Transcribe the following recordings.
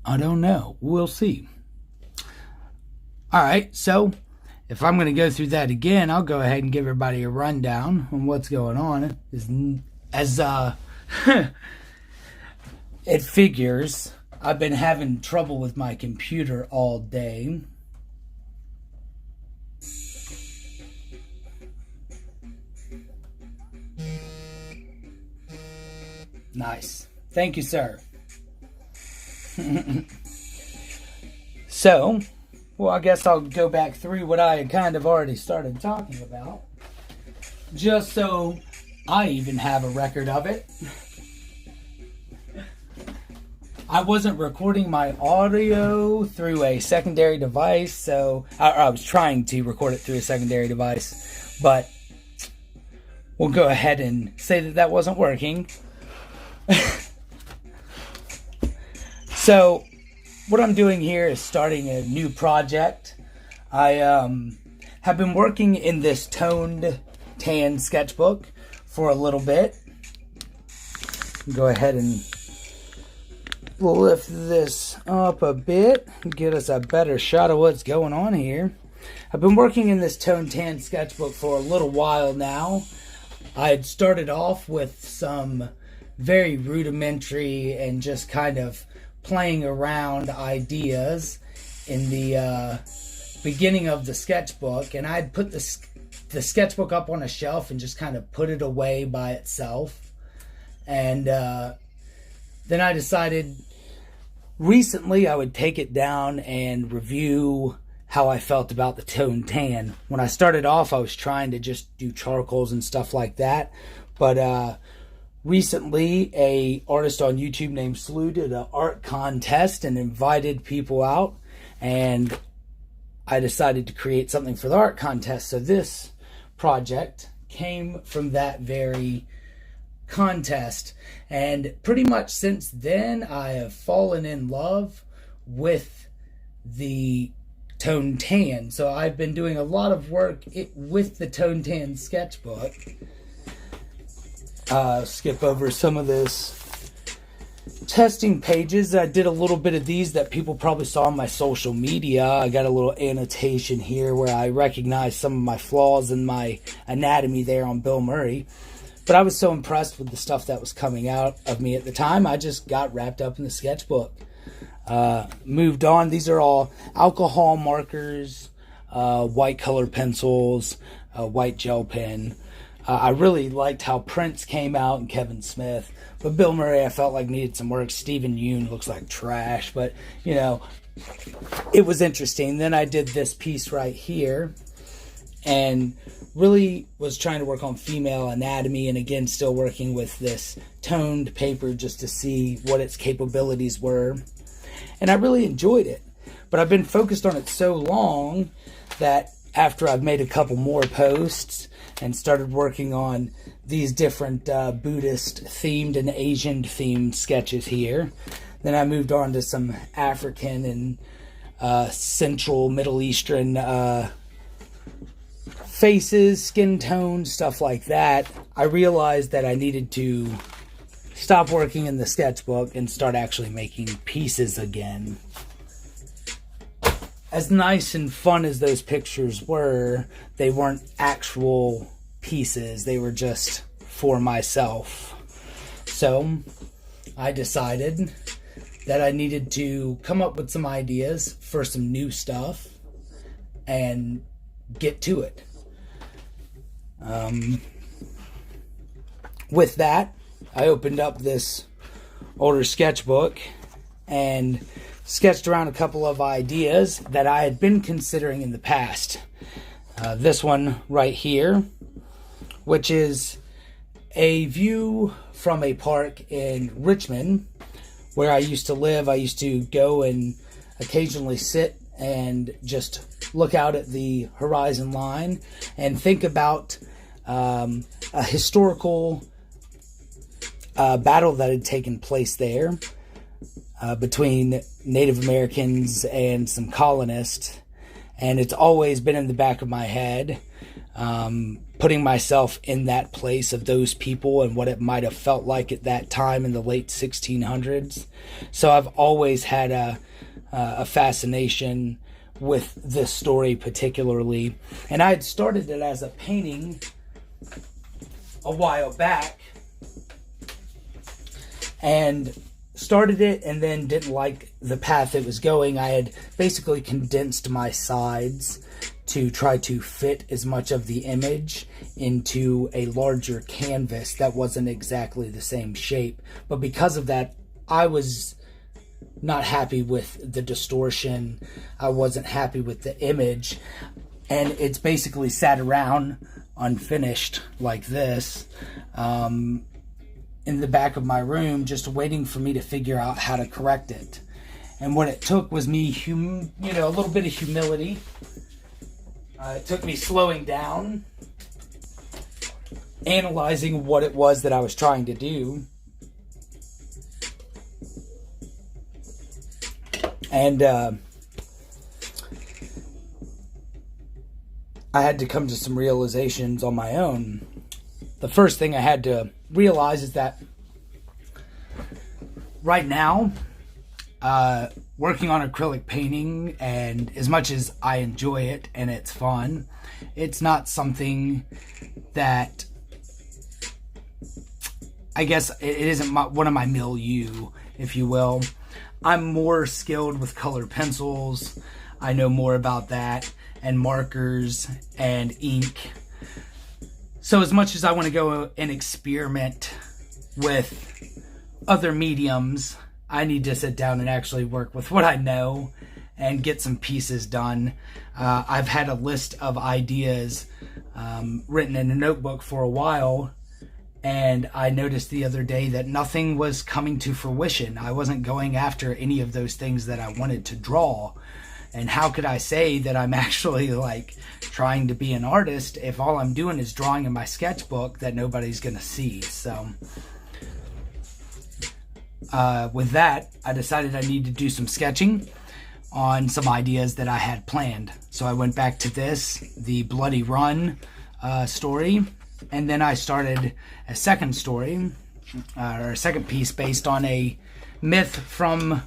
I don't know. We'll see. All right, so if I'm going to go through that again, I'll go ahead and give everybody a rundown on what's going on. As it figures, I've been having trouble with my computer all day. Nice. Thank you, sir. So, well, I guess I'll go back through what I had kind of already started talking about, just so I even have a record of it. I wasn't recording my audio through a secondary device, so I was trying to record it through a secondary device, but we'll go ahead and say that wasn't working. So what I'm doing here is starting a new project. I have been working in this toned tan sketchbook for a little bit. Go ahead and lift this up a bit, get us a better shot of what's going on here. I've been working in this toned tan sketchbook for a little while now. I had started off with some very rudimentary and just kind of playing around ideas in the beginning of the sketchbook, and I'd put the sketchbook up on a shelf and just kind of put it away by itself. And then I decided recently I would take it down and review how I felt about the toned tan. When I started off, I was trying to just do charcoals and stuff like that, but recently a artist on YouTube named Slew did an art contest and invited people out, and I decided to create something for the art contest. So this project came from that very contest, and pretty much since then I have fallen in love with the toned tan. So I've been doing a lot of work with the toned tan sketchbook. Skip over some of this testing pages. I did a little bit of these that people probably saw on my social media. I got a little annotation here where I recognize some of my flaws in my anatomy there on Bill Murray. But I was so impressed with the stuff that was coming out of me at the time, I just got wrapped up in the sketchbook. Moved on. These are all alcohol markers, white color pencils, white gel pen. I really liked how Prince came out and Kevin Smith, but Bill Murray I felt like needed some work. Stephen Yoon looks like trash, but you know, it was interesting. Then I did this piece right here and really was trying to work on female anatomy, and again still working with this toned paper just to see what its capabilities were, and I really enjoyed it. But I've been focused on it so long that after I've made a couple more posts and started working on these different Buddhist themed and Asian themed sketches here, then I moved on to some African and Central Middle Eastern faces, skin tone, stuff like that. I realized that I needed to stop working in the sketchbook and start actually making pieces again. As nice and fun as those pictures were, they weren't actual pieces. They were just for myself. So I decided that I needed to come up with some ideas for some new stuff and get to it. With that, I opened up this older sketchbook and sketched around a couple of ideas that I had been considering in the past. This one right here, which is a view from a park in Richmond where I used to live. I used to go and occasionally sit and just look out at the horizon line and think about a historical battle that had taken place there between Native Americans and some colonists, and it's always been in the back of my head. putting myself in that place of those people and what it might have felt like at that time in the late 1600s. So I've always had a fascination with this story particularly. And I had started it as a painting a while back, and started it and then didn't like the path it was going. I had basically condensed my sides to try to fit as much of the image into a larger canvas that wasn't exactly the same shape. But because of that, I was not happy with the distortion. I wasn't happy with the image. And it's basically sat around unfinished like this in the back of my room, just waiting for me to figure out how to correct it. And what it took was me, a little bit of humility. It took me slowing down, analyzing what it was that I was trying to do, and I had to come to some realizations on my own. The first thing I had to realize is that right now, working on acrylic painting, and as much as I enjoy it and it's fun, it's not something that, I guess it isn't one of my milieu, if you will. I'm more skilled with color pencils. I know more about that, and markers and ink. So as much as I want to go and experiment with other mediums, I need to sit down and actually work with what I know and get some pieces done. I've had a list of ideas written in a notebook for a while, and I noticed the other day that nothing was coming to fruition. I wasn't going after any of those things that I wanted to draw. And how could I say that I'm actually trying to be an artist if all I'm doing is drawing in my sketchbook that nobody's gonna see? So with that, I decided I need to do some sketching on some ideas that I had planned. So I went back to the Bloody Run story, and then I started a second story, or a second piece based on a myth from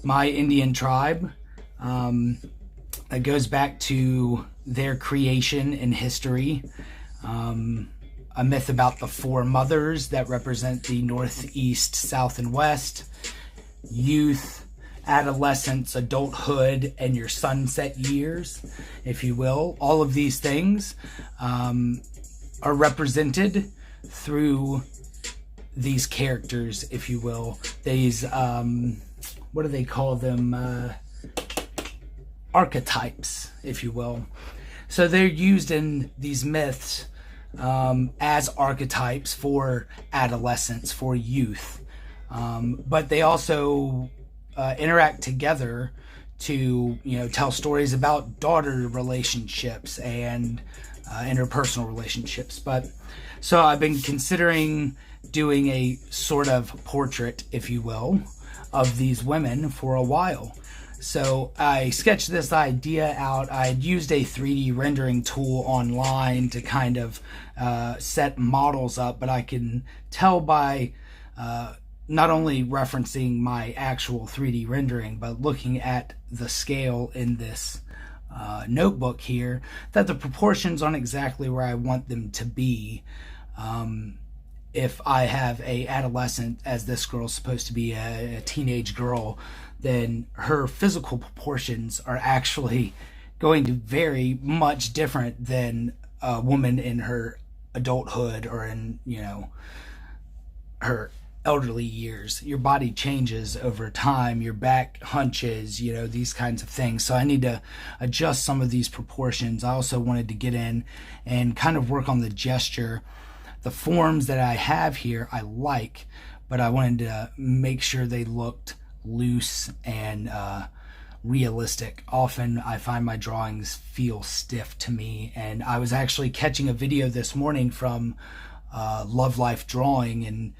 my Indian tribe. That goes back to their creation in history. A myth about the four mothers that represent the North, East, South, and West, youth, adolescence, adulthood, and your sunset years, if you will. All of these things are represented through these characters, if you will. These, what do they call them? Archetypes, if you will. So they're used in these myths as archetypes for adolescence, for youth. But they also interact together to, tell stories about daughter relationships and interpersonal relationships. So I've been considering doing a sort of portrait, if you will, of these women for a while. So I sketched this idea out. I had used a 3D rendering tool online to kind of set models up, but I can tell by not only referencing my actual 3D rendering, but looking at the scale in this notebook here, that the proportions aren't exactly where I want them to be. If I have a adolescent, as this girl's supposed to be a teenage girl, then her physical proportions are actually going to very much different than a woman in her adulthood or in, her elderly years. Your body changes over time, your back hunches, these kinds of things. So I need to adjust some of these proportions. I also wanted to get in and kind of work on the gesture. The forms that I have here I like, but I wanted to make sure they looked loose and realistic. Often I find my drawings feel stiff to me, and I was actually catching a video this morning from Love Life Drawing, and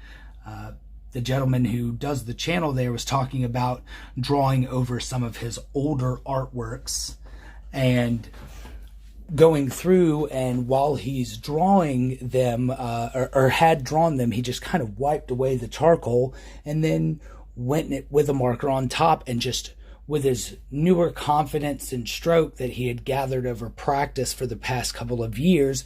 the gentleman who does the channel there was talking about drawing over some of his older artworks, and going through, and while he's drawing them, or had drawn them, he just kind of wiped away the charcoal and then went with a marker on top, and just with his newer confidence and stroke that he had gathered over practice for the past couple of years,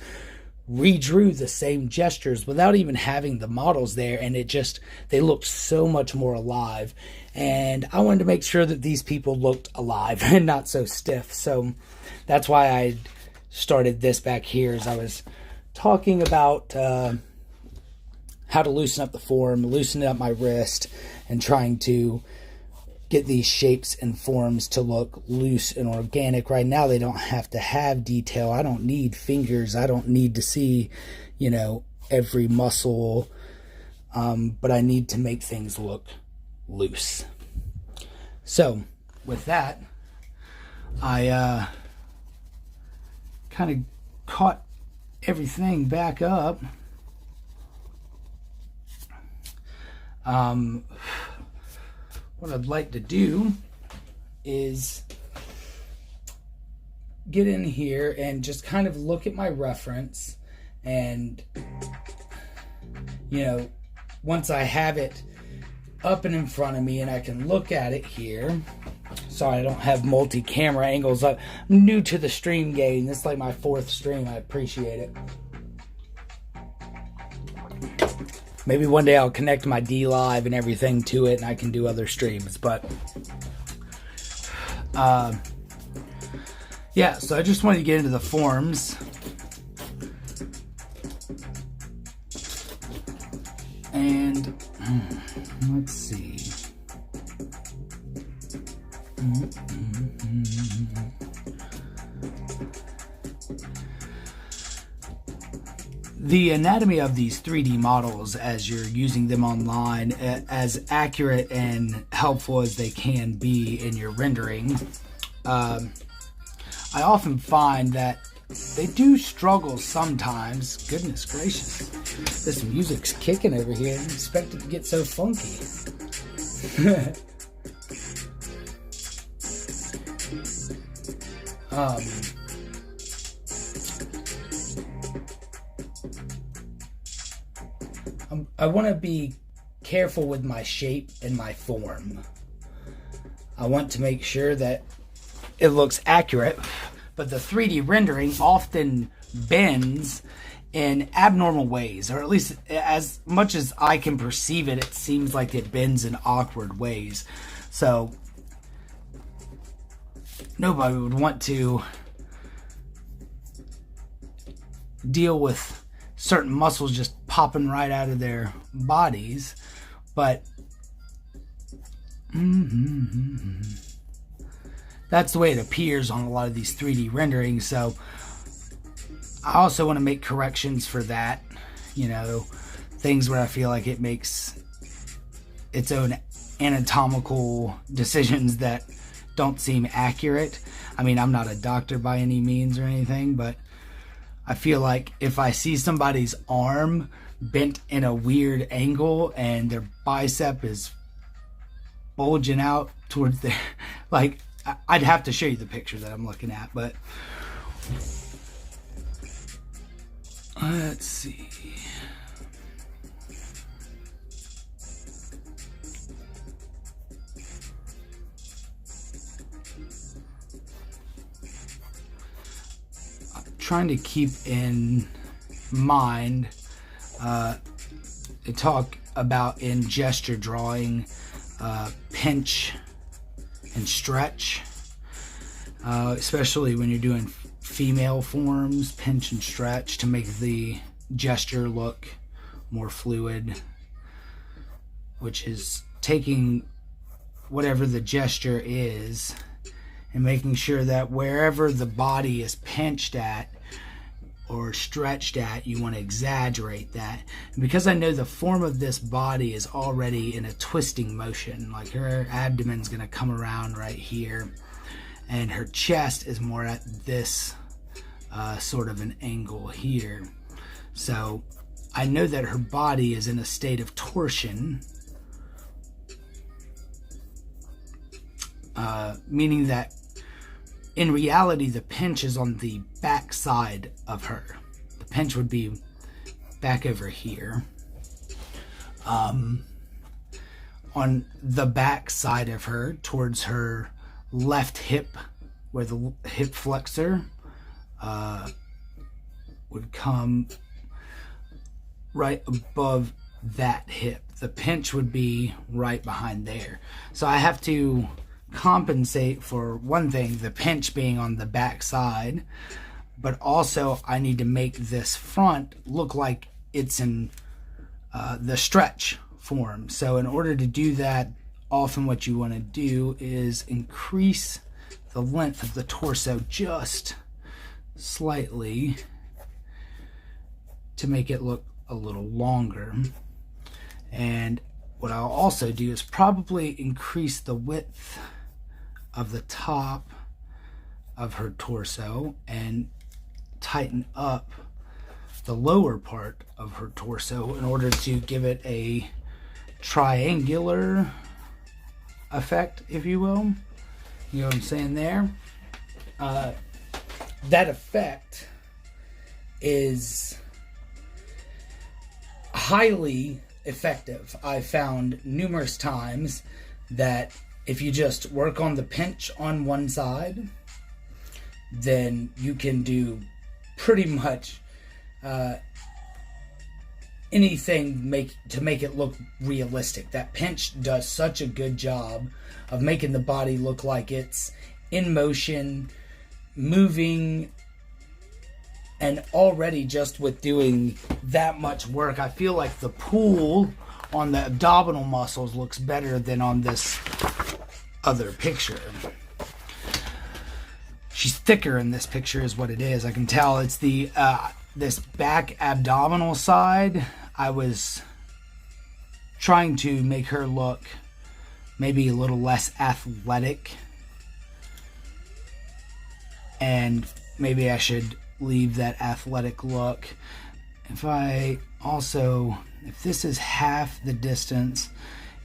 redrew the same gestures without even having the models there, and they looked so much more alive. And I wanted to make sure that these people looked alive and not so stiff. So that's why I started this back here, as I was talking about how to loosen up the form, loosen up my wrist, and trying to get these shapes and forms to look loose and organic. Right now, they don't have to have detail. I don't need fingers. I don't need to see, every muscle. But I need to make things look loose. So, with that, I kind of caught everything back up. What I'd like to do is get in here and just kind of look at my reference, and once I have it up and in front of me and I can look at it here. Sorry, I don't have multi-camera angles. I'm new to the stream game. This is like my 4th stream. I appreciate it. Maybe one day I'll connect my D-Live and everything to it, and I can do other streams. But, yeah, so I just wanted to get into the forms. And, let's see. The anatomy of these 3D models, as you're using them online, as accurate and helpful as they can be in your rendering, I often find that they do struggle sometimes. Goodness gracious, this music's kicking over here. I didn't expect it to get so funky. I want to be careful with my shape and my form. I want to make sure that it looks accurate, but the 3D rendering often bends in abnormal ways, or at least as much as I can perceive it, it seems like it bends in awkward ways. So nobody would want to deal with certain muscles just popping right out of their bodies, but that's the way it appears on a lot of these 3D renderings. So I also want to make corrections for that, things where I feel like it makes its own anatomical decisions that don't seem accurate. I mean, I'm not a doctor by any means or anything, but I feel like if I see somebody's arm bent in a weird angle and their bicep is bulging out towards their, like, I'd have to show you the picture that I'm looking at, but let's see. Trying to keep in mind to talk about in gesture drawing, pinch and stretch, especially when you're doing female forms, pinch and stretch to make the gesture look more fluid, which is taking whatever the gesture is and making sure that wherever the body is pinched at or stretched at, you want to exaggerate that. And because I know the form of this body is already in a twisting motion, like her abdomen's going to come around right here, and her chest is more at this sort of an angle here. So I know that her body is in a state of torsion, meaning that in reality, the pinch is on the back side of her. The pinch would be back over here. On the back side of her, towards her left hip, where the hip flexor would come right above that hip. The pinch would be right behind there. So I have to compensate for one thing, the pinch being on the back side, but also I need to make this front look like it's in the stretch form. So in order to do that, often what you want to do is increase the length of the torso just slightly to make it look a little longer. And what I'll also do is probably increase the width of the top of her torso and tighten up the lower part of her torso in order to give it a triangular effect, if you will. You know what I'm saying there? That effect is highly effective. I've found numerous times that if you just work on the pinch on one side, then you can do pretty much anything to make it look realistic. That pinch does such a good job of making the body look like it's in motion, moving, and already just with doing that much work, I feel like the pull on the abdominal muscles looks better than on this other picture. She's thicker in this picture is what it is. I can tell it's the this back abdominal side. I was trying to make her look maybe a little less athletic, and maybe I should leave that athletic look. If this is half the distance,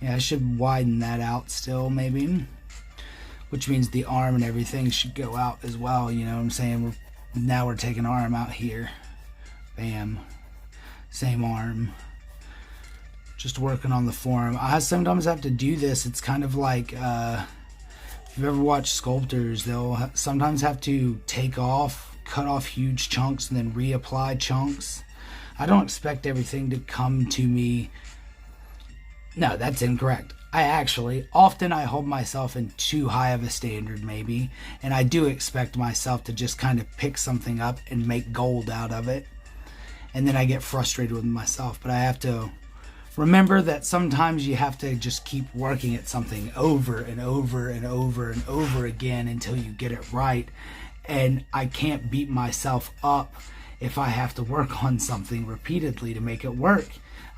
yeah, I should widen that out still maybe, which means the arm and everything should go out as well. You know what I'm saying? Now we're taking arm out here. Bam. Same arm. Just working on the form. I sometimes have to do this. It's kind of like if you've ever watched sculptors, they'll sometimes have to cut off huge chunks and then reapply chunks. I don't expect everything to come to me. No, that's incorrect. Often I hold myself in too high of a standard maybe, and I do expect myself to just kind of pick something up and make gold out of it. And then I get frustrated with myself, but I have to remember that sometimes you have to just keep working at something over and over and over and over again until you get it right. And I can't beat myself up if I have to work on something repeatedly to make it work.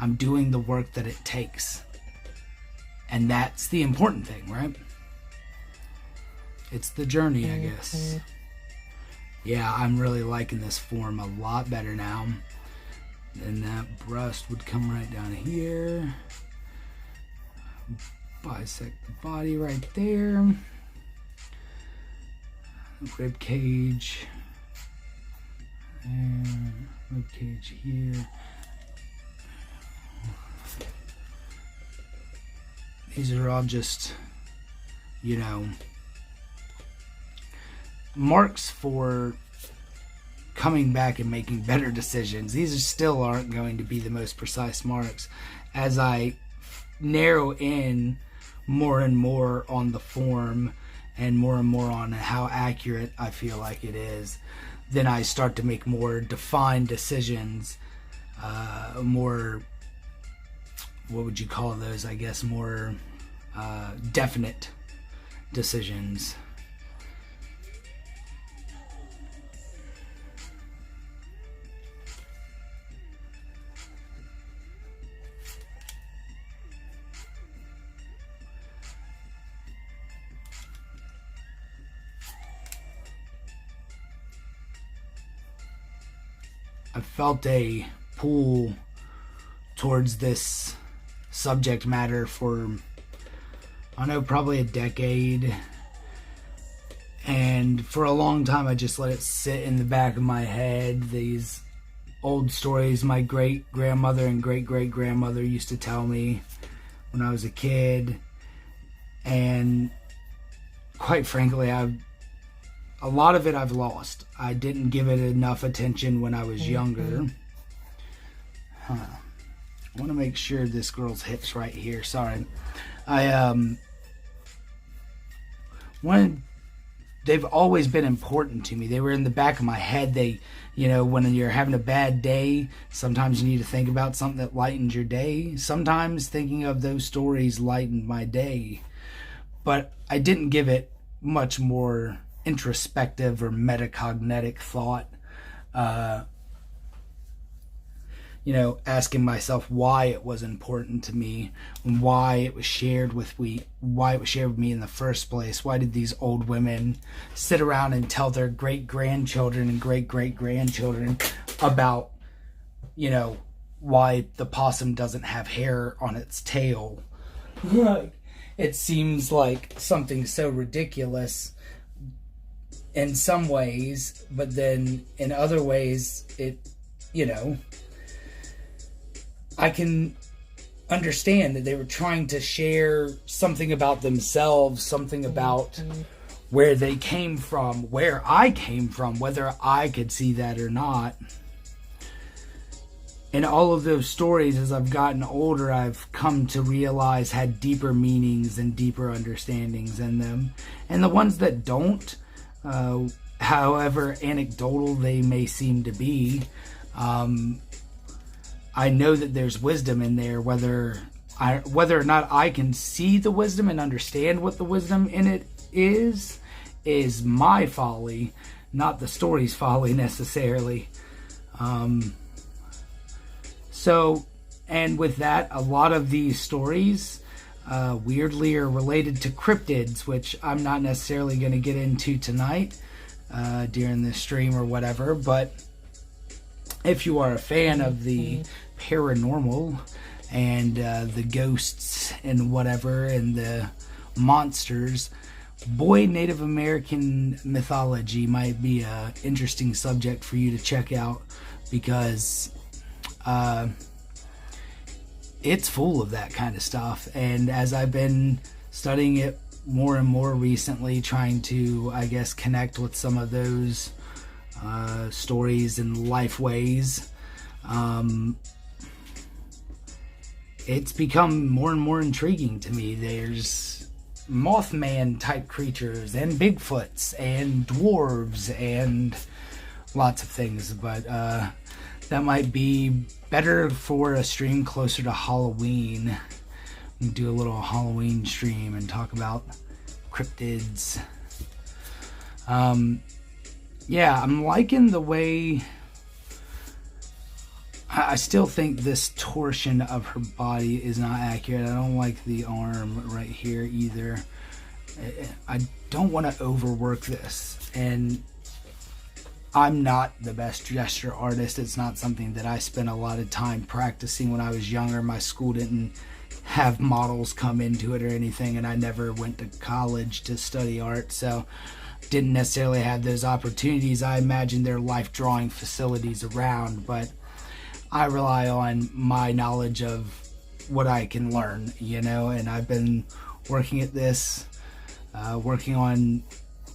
I'm doing the work that it takes. And that's the important thing, right? It's the journey, I guess. Yeah, I'm really liking this form a lot better now. And that breast would come right down here. Bisect the body right there. Rib cage. And rib cage here. These are all just, marks for coming back and making better decisions. These still aren't going to be the most precise marks. As I narrow in more and more on the form and more on how accurate I feel like it is, then I start to make more defined decisions, more, what would you call those? I guess more definite decisions. I felt a pull towards this subject matter for, I don't know, probably a decade. And for a long time, I just let it sit in the back of my head. These old stories my great-grandmother and great-great-grandmother used to tell me when I was a kid. And quite frankly, a lot of it I've lost. I didn't give it enough attention when I was younger. I want to make sure this girl's hip's right here. Sorry. They've always been important to me. They were in the back of my head. When you're having a bad day, sometimes you need to think about something that lightens your day. Sometimes thinking of those stories lightened my day. But I didn't give it much more introspective or metacognitic thought. Asking myself why it was important to me, and why it was shared with me in the first place. Why did these old women sit around and tell their great-grandchildren and great-great-grandchildren about, why the possum doesn't have hair on its tail? It seems like something so ridiculous in some ways, but then in other ways, I can understand that they were trying to share something about themselves, something about where they came from, where I came from, whether I could see that or not. And all of those stories, as I've gotten older, I've come to realize had deeper meanings and deeper understandings in them. And the ones that don't, however anecdotal they may seem to be, I know that there's wisdom in there, whether or not I can see the wisdom and understand what the wisdom in it is my folly, not the story's folly necessarily. And with that, a lot of these stories weirdly are related to cryptids, which I'm not necessarily going to get into tonight during this stream or whatever, but if you are a fan of the paranormal and the ghosts and whatever and the monsters, Native American mythology might be an interesting subject for you to check out, because it's full of that kind of stuff. And as I've been studying it more and more recently, trying to, I guess, connect with some of those stories and life ways, it's become more and more intriguing to me. There's Mothman type creatures and Bigfoots and dwarves and lots of things, but that might be better for a stream closer to Halloween. We can do a little Halloween stream and talk about cryptids. Yeah, I'm liking the way... I still think this torsion of her body is not accurate. I don't like the arm right here either. I don't want to overwork this. And I'm not the best gesture artist. It's not something that I spent a lot of time practicing when I was younger. My school didn't have models come into it or anything, and I never went to college to study art, so didn't necessarily have those opportunities. I imagine there are life drawing facilities around, but I rely on my knowledge of what I can learn, and I've been working at this, working on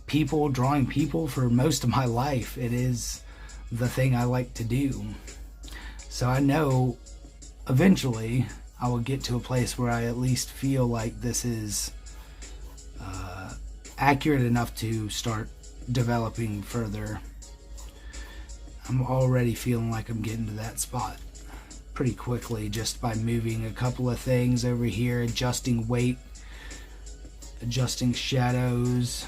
people, drawing people for most of my life. It is the thing I like to do. So I know eventually I will get to a place where I at least feel like this is accurate enough to start developing further. I'm already feeling like I'm getting to that spot pretty quickly just by moving a couple of things over here, adjusting weight, adjusting shadows,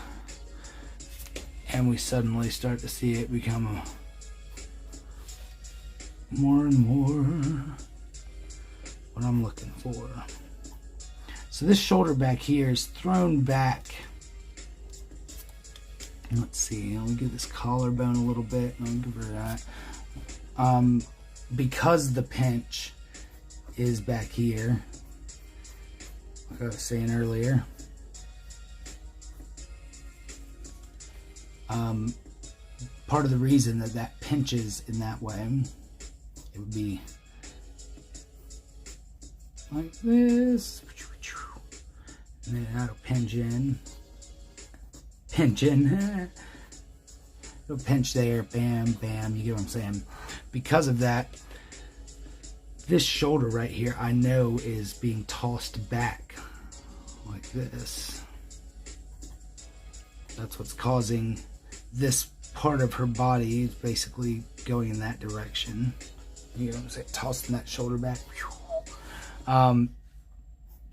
and we suddenly start to see it become more and more what I'm looking for. So this shoulder back here is thrown back. Let's see, I'll give this collarbone a little bit, and I'll give her that. Because the pinch is back here, like I was saying earlier, Part of the reason that pinches in that way, it would be like this, and then that'll pinch in, it'll pinch there, bam, bam, you get what I'm saying? Because of that, this shoulder right here, I know is being tossed back like this. That's what's causing this part of her body is basically going in that direction. You know what I'm saying? Tossing that shoulder back.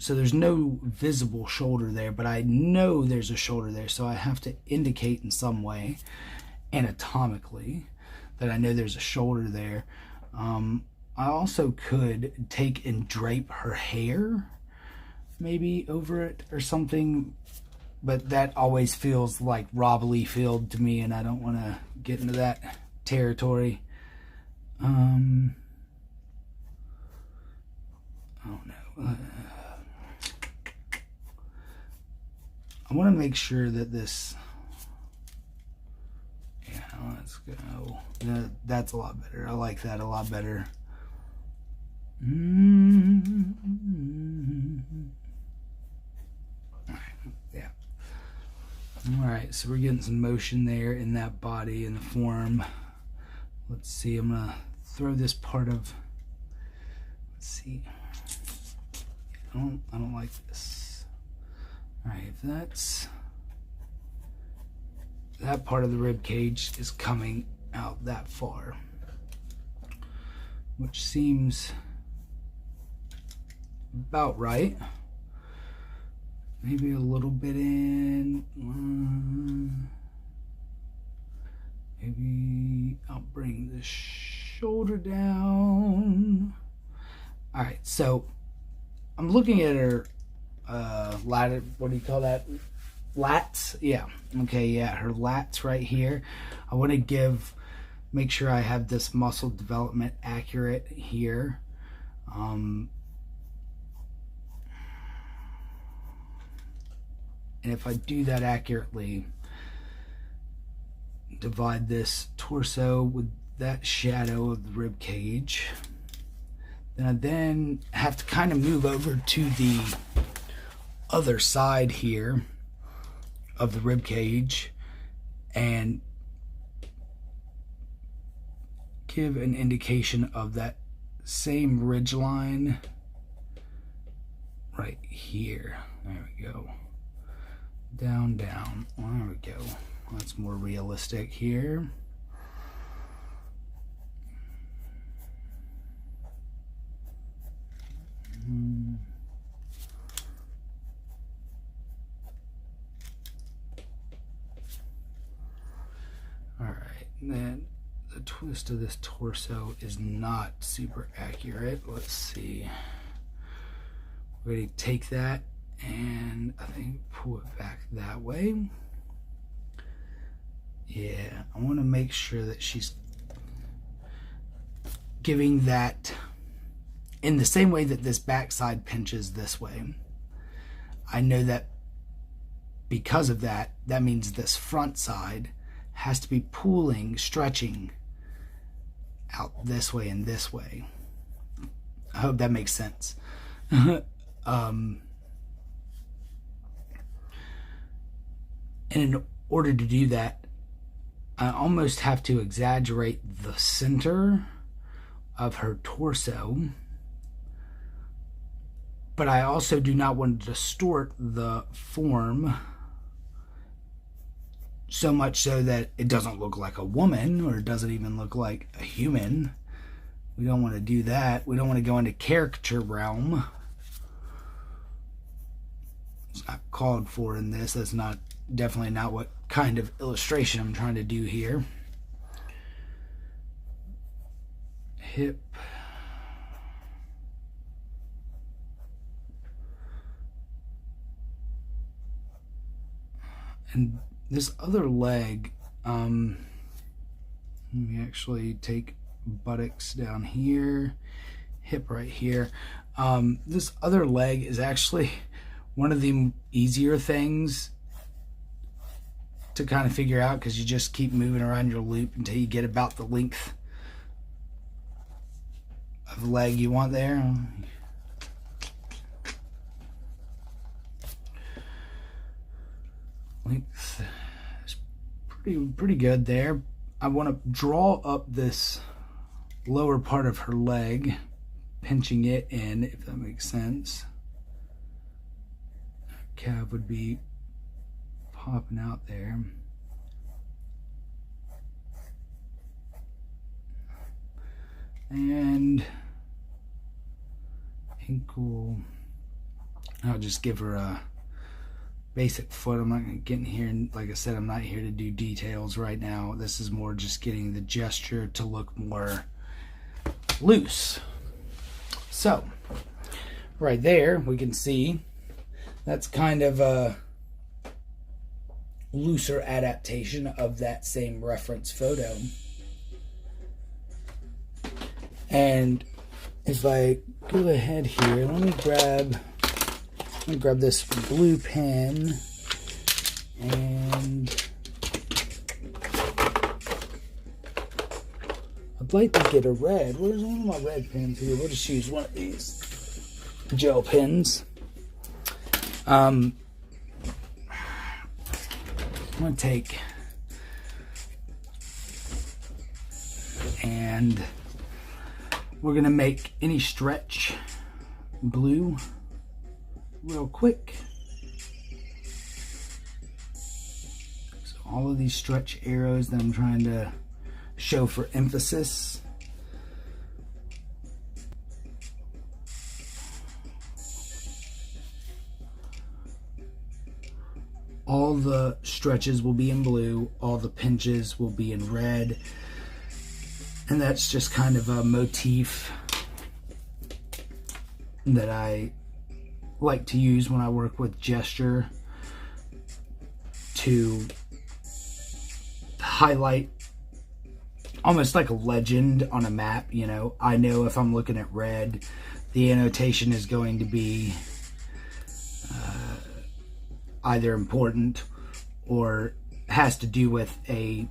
So there's no visible shoulder there, but I know there's a shoulder there, so I have to indicate in some way, anatomically, that I know there's a shoulder there. I also could take and drape her hair, maybe over it or something, but that always feels like Rob Liefeld to me, and I don't want to get into that territory. I don't know. I want to make sure that this, yeah, let's go. That's a lot better. I like that a lot better. Yeah. Alright, so we're getting some motion there in that body, in the form. Let's see, I'm going to throw this part of, let's see. I don't like this. Alright, if that's, that part of the rib cage is coming out that far, which seems about right. Maybe a little bit in. Maybe I'll bring the shoulder down. All right, so I'm looking at her lat. What do you call that? Lats. Yeah. Okay. Yeah. Her lats right here. I want to make sure I have this muscle development accurate here. And if I do that accurately, divide this torso with that shadow of the rib cage, then I have to kind of move over to the other side here of the rib cage and give an indication of that same ridge line right here. There we go. Down, down. There we go. That's more realistic here. All right, and then the twist of this torso is not super accurate. Let's see. We're going to take that and I think pull it back that way. Yeah, I want to make sure that she's giving that in the same way that this backside pinches this way. I know that because of that, that means this front side has to be pulling, stretching out this way and this way. I hope that makes sense. And in order to do that, I almost have to exaggerate the center of her torso, but I also do not want to distort the form so much so that it doesn't look like a woman or it doesn't even look like a human. We don't want to do that. We don't want to go into caricature realm. It's not called for in this. That's definitely not what kind of illustration I'm trying to do here. Hip. And this other leg, let me actually take buttocks down here, hip right here. This other leg is actually one of the easier things to kind of figure out, because you just keep moving around your loop until you get about the length of leg you want there. Length is pretty good there. I want to draw up this lower part of her leg, pinching it in, if that makes sense. Calf would be popping out there. And ankle, I'll just give her a basic foot. I'm not going to get in here, and like I said, I'm not here to do details right now. This is more just getting the gesture to look more loose. So right there we can see that's kind of a looser adaptation of that same reference photo. And if I go ahead here, let me grab this blue pen, and I'd like to get a red. Where's one of my red pens here? We'll just use one of these gel pens. I'm going to take and we're going to make any stretch blue real quick. So all of these stretch arrows that I'm trying to show for emphasis. All the stretches will be in blue, all the pinches will be in red. And that's just kind of a motif that I like to use when I work with gesture to highlight, almost like a legend on a map. You know, I know if I'm looking at red, the annotation is going to be either important or has to do with a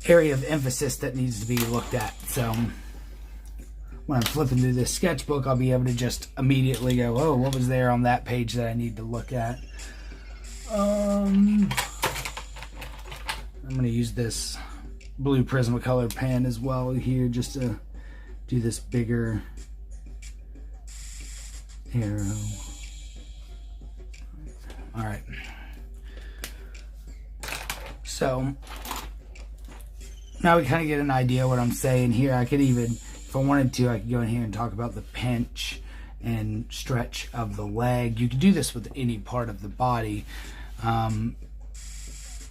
area of emphasis that needs to be looked at. So when I'm flipping through this sketchbook, I'll be able to just immediately go, oh, what was there on that page that I need to look at? I'm going to use this blue Prismacolor pen as well here, just to do this bigger arrow. All right. So now we kind of get an idea what I'm saying here. I could even, if I wanted to, I could go in here and talk about the pinch and stretch of the leg. You can do this with any part of the body.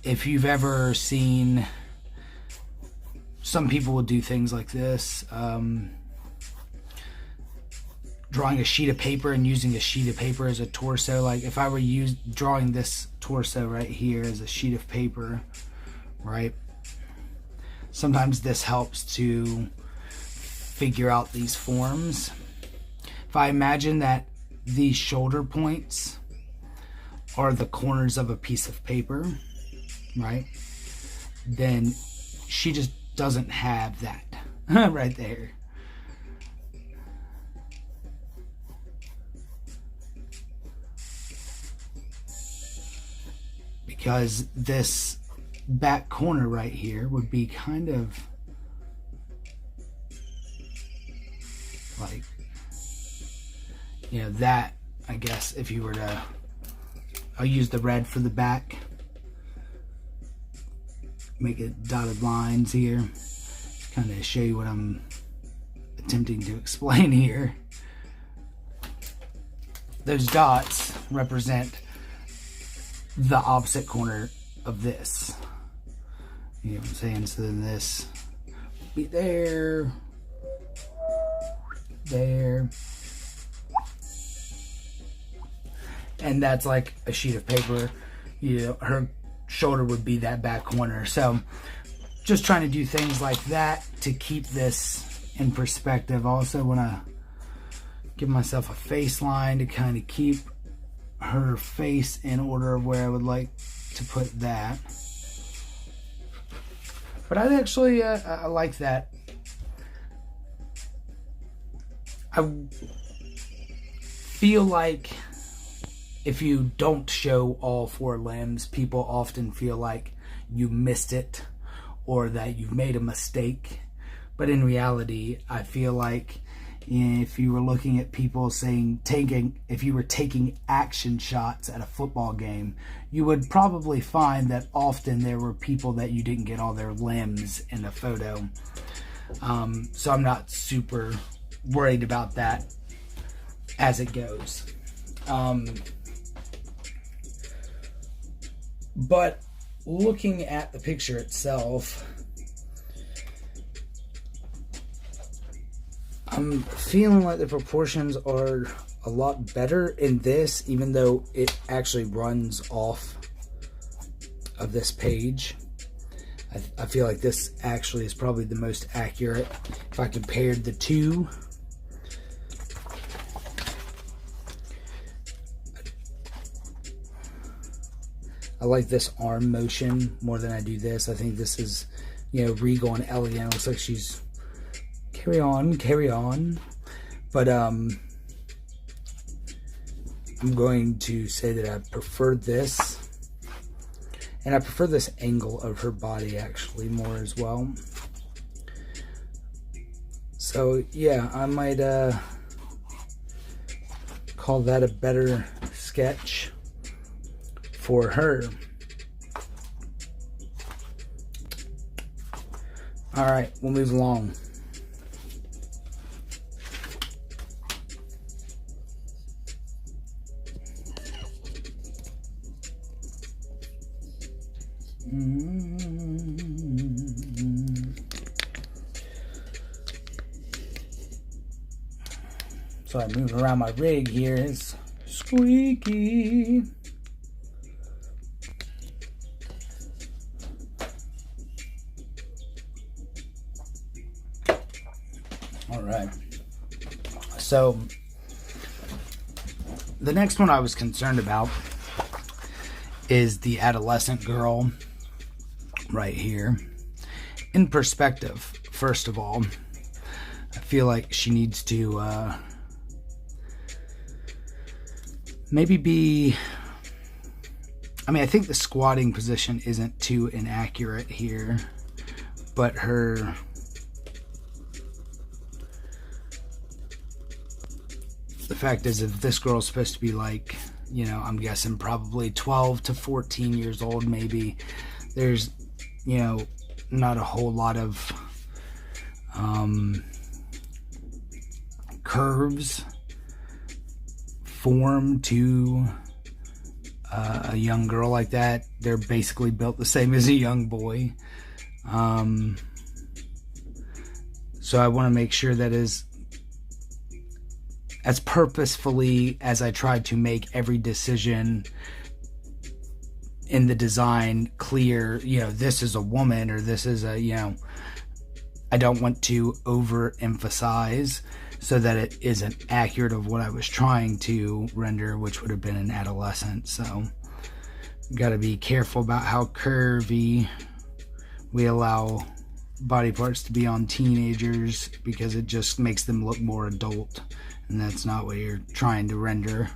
If you've ever seen, some people will do things like this, drawing a sheet of paper and using a sheet of paper as a torso. Like if I were drawing this torso right here as a sheet of paper, right? Sometimes this helps to figure out these forms. If I imagine that these shoulder points are the corners of a piece of paper, right? Then she just doesn't have that right there. Because this back corner right here would be kind of like, you know, that, I guess, if you were to, I'll use the red for the back, make it dotted lines here, kind of show you what I'm attempting to explain here. Those dots represent the opposite corner of this. You know what I'm saying? So then this will be there, there, and that's like a sheet of paper. You know, her shoulder would be that back corner. So just trying to do things like that to keep this in perspective. Also want to give myself a face line to kind of keep her face in order of where I would like to put that. But I actually I like that. I feel like if you don't show all 4 limbs, people often feel like you missed it or that you've made a mistake. But in reality, I feel like if you were looking at people saying if you were taking action shots at a football game, you would probably find that often there were people that you didn't get all their limbs in the photo. So I'm not super worried about that as it goes. But looking at the picture itself, I'm feeling like the proportions are a lot better in this, even though it actually runs off of this page. I feel like this actually is probably the most accurate if I compared the two. I like this arm motion more than I do this. I think this is, regal and elegant. It looks like she's carry on. But I'm going to say that I prefer this. And I prefer this angle of her body actually more as well. So yeah, I might call that a better sketch for her. All right, we'll move along. So I move around my rig here. It's squeaky. All right. So the next one I was concerned about is the adolescent girl right here. In perspective, first of all, I feel like she needs to maybe be... I think the squatting position isn't too inaccurate here, but her... The fact is, if this girl's supposed to be like, I'm guessing probably 12 to 14 years old, maybe, there's, not a whole lot of curves form to a young girl like that. They're basically built the same as a young boy. So I want to make sure that as purposefully as I try to make every decision in the design clear, this is a woman or this is a, I don't want to overemphasize so that it isn't accurate of what I was trying to render, which would have been an adolescent. So got to be careful about how curvy we allow body parts to be on teenagers, because it just makes them look more adult, and that's not what you're trying to render.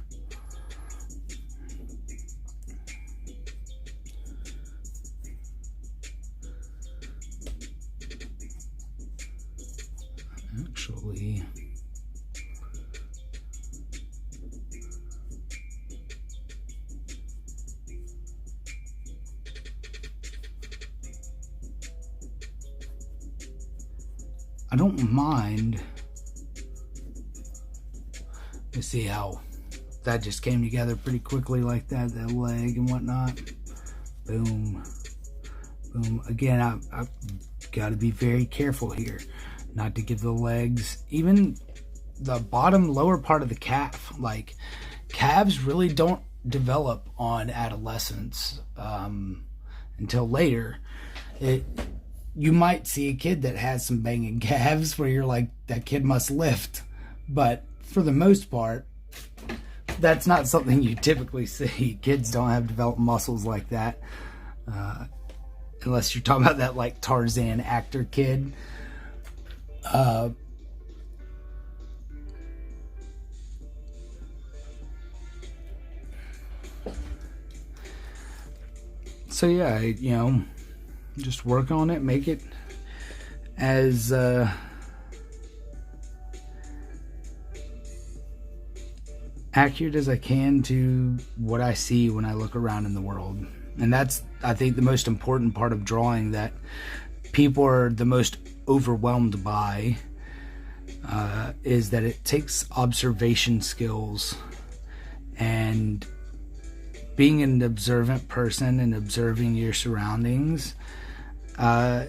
Actually, I don't mind. Let's see how that just came together pretty quickly like that leg and whatnot. Boom. Boom. Again, I've got to be very careful here not to give the legs, even the bottom lower part of the calf. Like, calves really don't develop on adolescents until later. You might see a kid that has some banging calves where you're like, that kid must lift. But for the most part, That's not something you typically see. Kids don't have developed muscles like that. Unless you're talking about that like Tarzan actor kid. So yeah, you know, just work on it, make it as accurate as I can to what I see when I look around in the world. And that's, I think, the most important part of drawing that people are the most overwhelmed by, is that it takes observation skills, and being an observant person and observing your surroundings can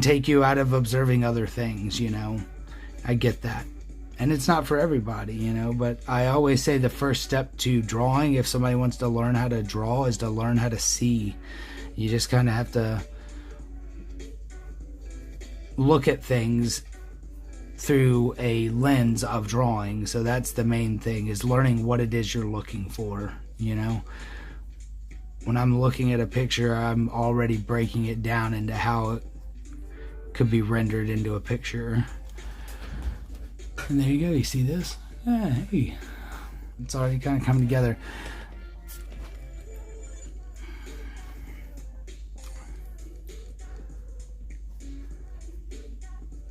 take you out of observing other things, you know. I get that. And it's not for everybody, you know, but I always say the first step to drawing, if somebody wants to learn how to draw, is to learn how to see. You just kind of have to look at things through a lens of drawing. So that's the main thing, is learning what it is you're looking for, you know. When I'm looking at a picture, I'm already breaking it down into how it could be rendered into a picture. And there you go, you see this? Yeah, hey, it's already kind of coming together.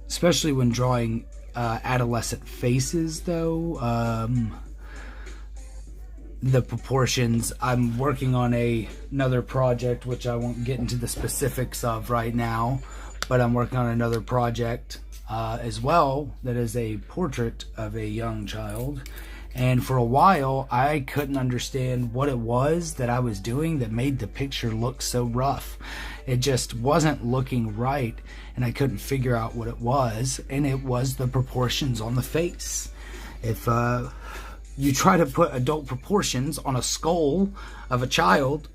Especially when drawing adolescent faces, though. The proportions, I'm working on another project, which I won't get into the specifics of right now, but I'm working on another project as well that is a portrait of a young child. And for a while I couldn't understand what it was that I was doing that made the picture look so rough. It just wasn't looking right, and I couldn't figure out what it was, and it was the proportions on the face. If you try to put adult proportions on a skull of a child,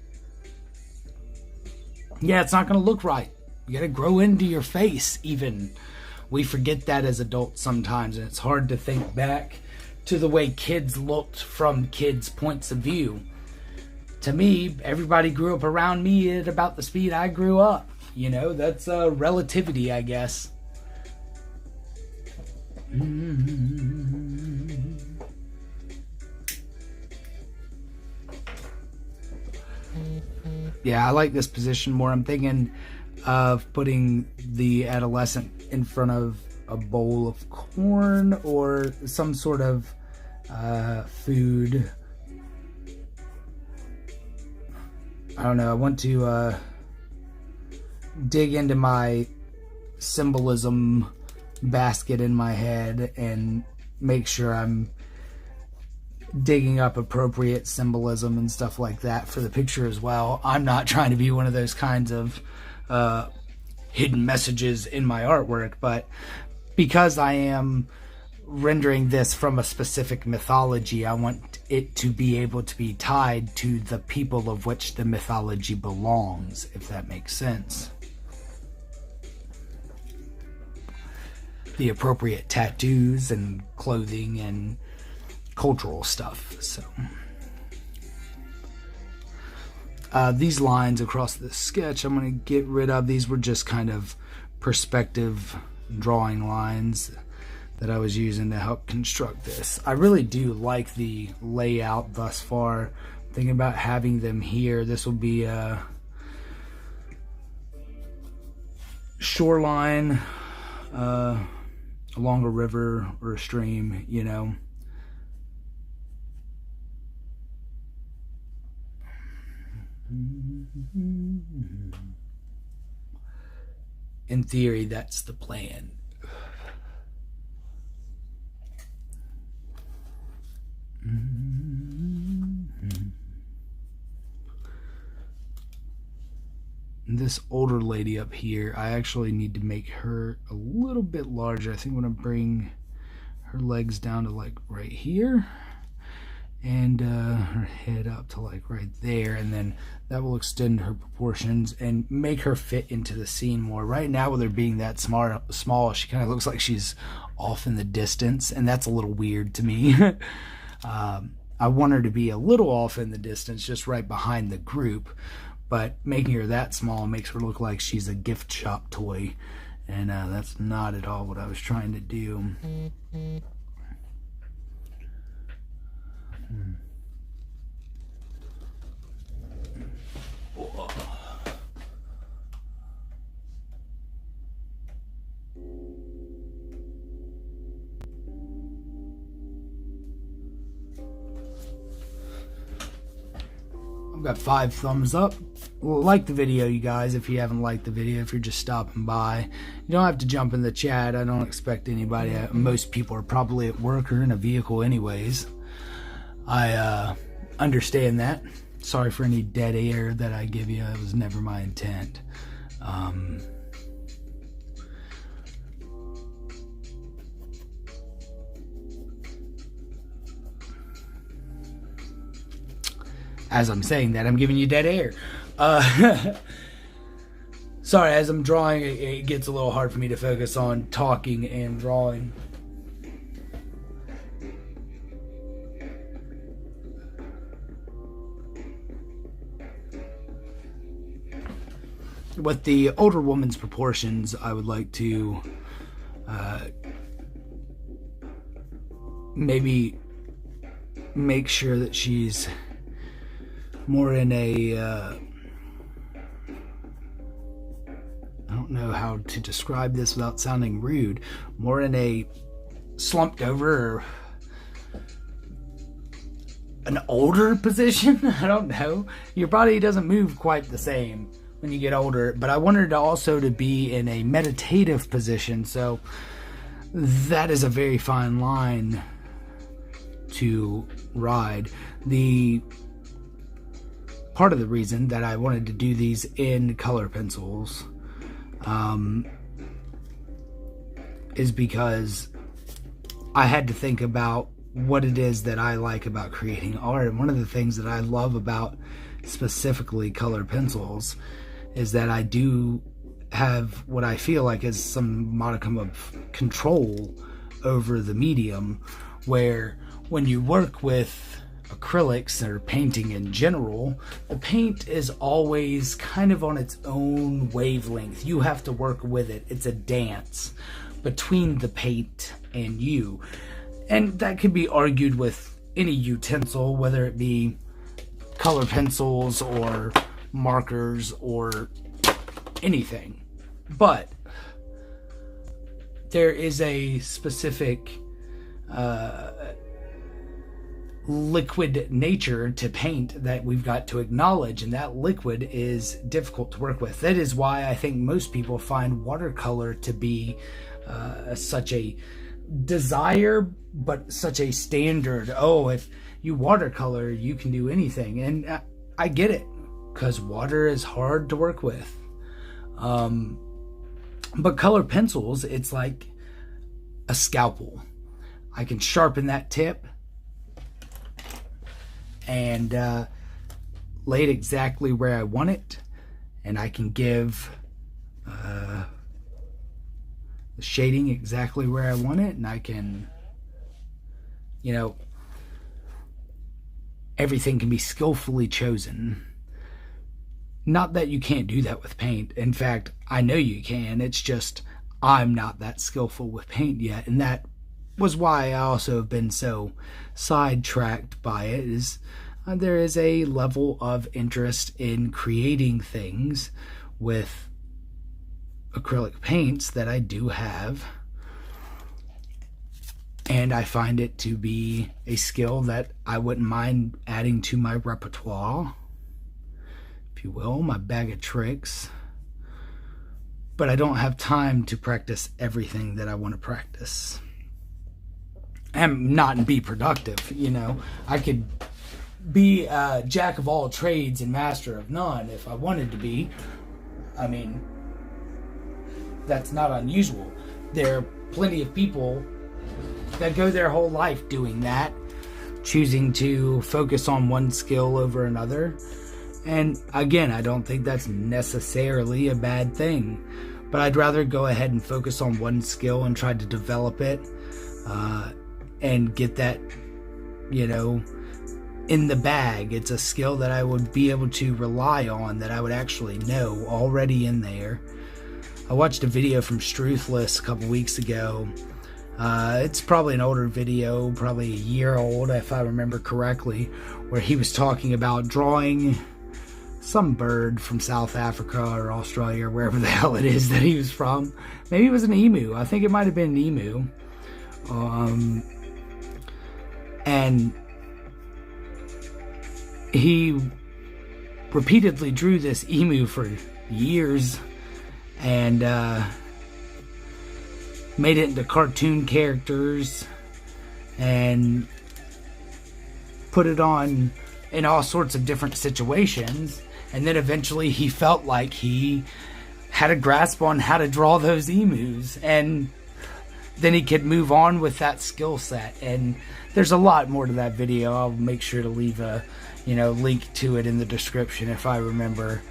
yeah, it's not going to look right. You got to grow into your face even. We forget that as adults sometimes, and it's hard to think back to the way kids looked from kids' points of view. To me, everybody grew up around me at about the speed I grew up. You know, that's relativity, I guess. Yeah, I like this position more. I'm thinking of putting the adolescent in front of a bowl of corn or some sort of food. I don't know. I want to dig into my symbolism basket in my head and make sure I'm digging up appropriate symbolism and stuff like that for the picture as well. I'm not trying to be one of those kinds of hidden messages in my artwork, but because I am rendering this from a specific mythology, I want it to be able to be tied to the people of which the mythology belongs, if that makes sense. The appropriate tattoos and clothing and cultural stuff. So these lines across the sketch I'm going to get rid of. These were just kind of perspective drawing lines that I was using to help construct this. I really do like the layout thus far. Thinking about having them here. This will be a shoreline along a river or a stream, you know. In theory, that's the plan. This older lady up here, I actually need to make her a little bit larger. I think I'm going to bring her legs down to like right here, and her head up to like right there, and then that will extend her proportions and make her fit into the scene more. Right now, with her being that small, she kind of looks like she's off in the distance, and that's a little weird to me. I want her to be a little off in the distance, just right behind the group, but making her that small makes her look like she's a gift shop toy, and that's not at all what I was trying to do. I've got 5 thumbs up. Like the video, you guys, if you haven't liked the video, if you're just stopping by. You don't have to jump in the chat. I don't expect anybody. Most people are probably at work or in a vehicle anyways. I understand that. Sorry for any dead air that I give you. It was never my intent. As I'm saying that, I'm giving you dead air. Sorry, as I'm drawing, it gets a little hard for me to focus on talking and drawing. With the older woman's proportions, I would like to maybe make sure that she's more in a I don't know how to describe this without sounding rude, more in a slumped over or an older position. I don't know. Your body doesn't move quite the same when you get older, but I wanted to also to be in a meditative position, so that is a very fine line to ride. The part of the reason that I wanted to do these in color pencils is because I had to think about what it is that I like about creating art. And one of the things that I love about specifically color pencils is that I do have what I feel like is some modicum of control over the medium, where when you work with acrylics or painting in general, the paint is always kind of on its own wavelength. You have to work with it. It's a dance between the paint and you. And that could be argued with any utensil, whether it be color pencils or markers or anything. But there is a specific liquid nature to paint that we've got to acknowledge, and that liquid is difficult to work with. That is why I think most people find watercolor to be such a desire, but such a standard. Oh, if you watercolor, you can do anything. And I get it, because water is hard to work with. But color pencils, it's like a scalpel. I can sharpen that tip and lay it exactly where I want it, and I can give the shading exactly where I want it, and I can, you know, everything can be skillfully chosen. Not that you can't do that with paint. In fact, I know you can. It's just I'm not that skillful with paint yet, and that was why I also have been so sidetracked by it. Is there is a level of interest in creating things with acrylic paints that I do have, and I find it to be a skill that I wouldn't mind adding to my repertoire, if you will, my bag of tricks. But I don't have time to practice everything that I want to practice and not be productive. You know, I could be a jack of all trades and master of none if I wanted to be. I mean, that's not unusual. There are plenty of people that go their whole life doing that, choosing to focus on one skill over another. And again, I don't think that's necessarily a bad thing, but I'd rather go ahead and focus on one skill and try to develop it and get that you know, in the bag. It's a skill that I would be able to rely on, that I would actually know already in there. I watched a video from Struthless a couple weeks ago. It's probably an older video, probably a year old if I remember correctly, where he was talking about drawing some bird from South Africa or Australia or wherever the hell it is that he was from. Maybe it was an emu. I think it might have been an emu. And he repeatedly drew this emu for years and made it into cartoon characters and put it on in all sorts of different situations. And then eventually he felt like he had a grasp on how to draw those emus, and then he could move on with that skill set. And there's a lot more to that video. I'll make sure to leave a link to it in the description if I remember.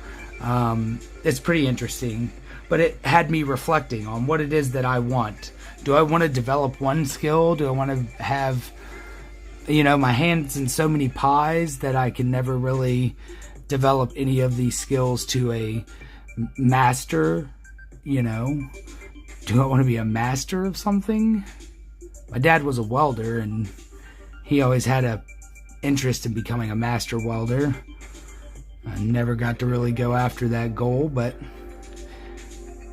It's pretty interesting, but it had me reflecting on what it is that I want. Do I want to develop one skill? Do I want to have, my hands in so many pies that I can never really develop any of these skills to a master? Do I want to be a master of something? My dad was a welder, and he always had a interest in becoming a master welder. I never got to really go after that goal, but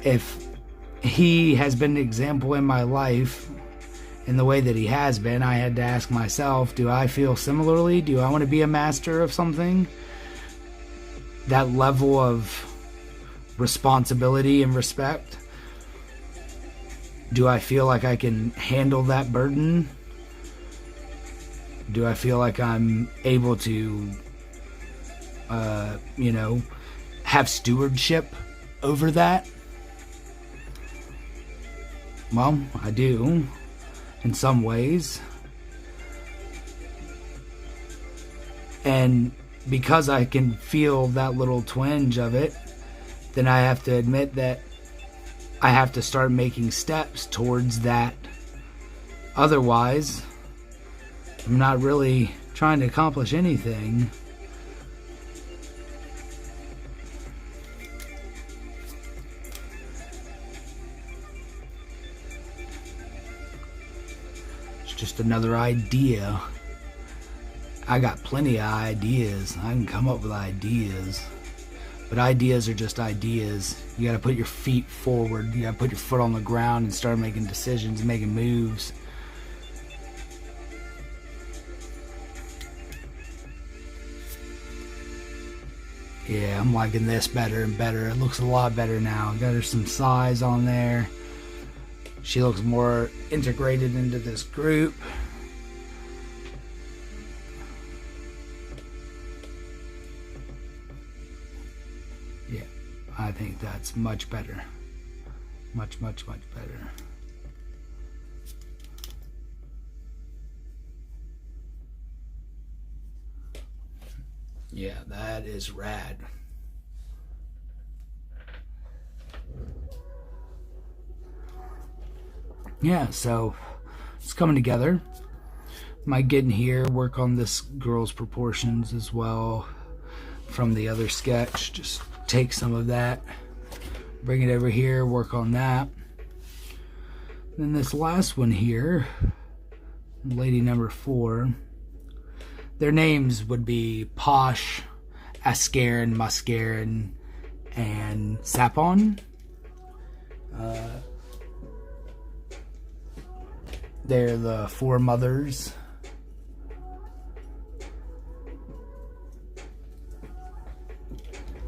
if he has been an example in my life in the way that he has been, I had to ask myself, do I feel similarly? Do I want to be a master of something? That level of responsibility and respect? Do I feel like I can handle that burden? Do I feel like I'm able to, have stewardship over that? Well, I do, in some ways. And because I can feel that little twinge of it, then I have to admit that I have to start making steps towards that. Otherwise, I'm not really trying to accomplish anything. It's just another idea. I got plenty of ideas. I can come up with ideas. But ideas are just ideas. You gotta put your feet forward. You gotta put your foot on the ground and start making decisions, making moves. Yeah, I'm liking this better and better. It looks a lot better now. Got her some size on there. She looks more integrated into this group. Yeah, I think that's much better. Much, much, much better. Yeah, that is rad. Yeah, so it's coming together. Might get in here, work on this girl's proportions as well from the other sketch. Just take some of that, bring it over here, work on that. Then this last one here, lady number 4, their names would be Posh, Ascarin, Muscarin, and Sapon. They're the 4 mothers.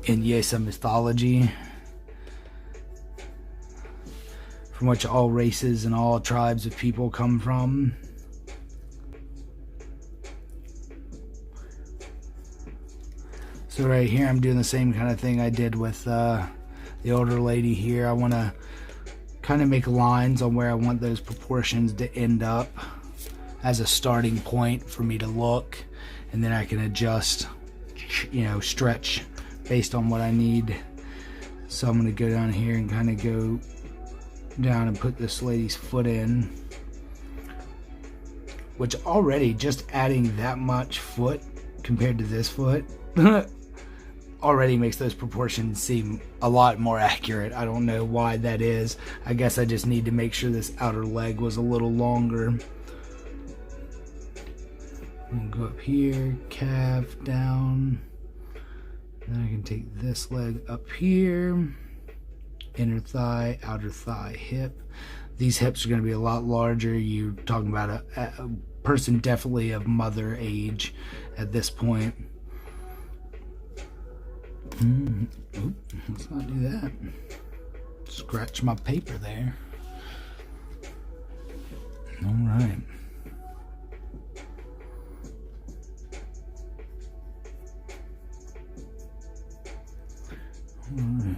In Yesa mythology, from which all races and all tribes of people come from. So right here I'm doing the same kind of thing I did with the older lady here. I want to kind of make lines on where I want those proportions to end up as a starting point for me to look, and then I can adjust, stretch based on what I need. So I'm going to go down here and kind of go down and put this lady's foot in. which already just adding that much foot compared to this foot already makes those proportions seem a lot more accurate. I don't know why that is. I guess I just need to make sure this outer leg was a little longer. I'll go up here, calf down. Then I can take this leg up here. Inner thigh, outer thigh, hip. These hips are going to be a lot larger. You're talking about a person definitely of mother age at this point. Oop, let's not do that. Scratch my paper there. All right. All right.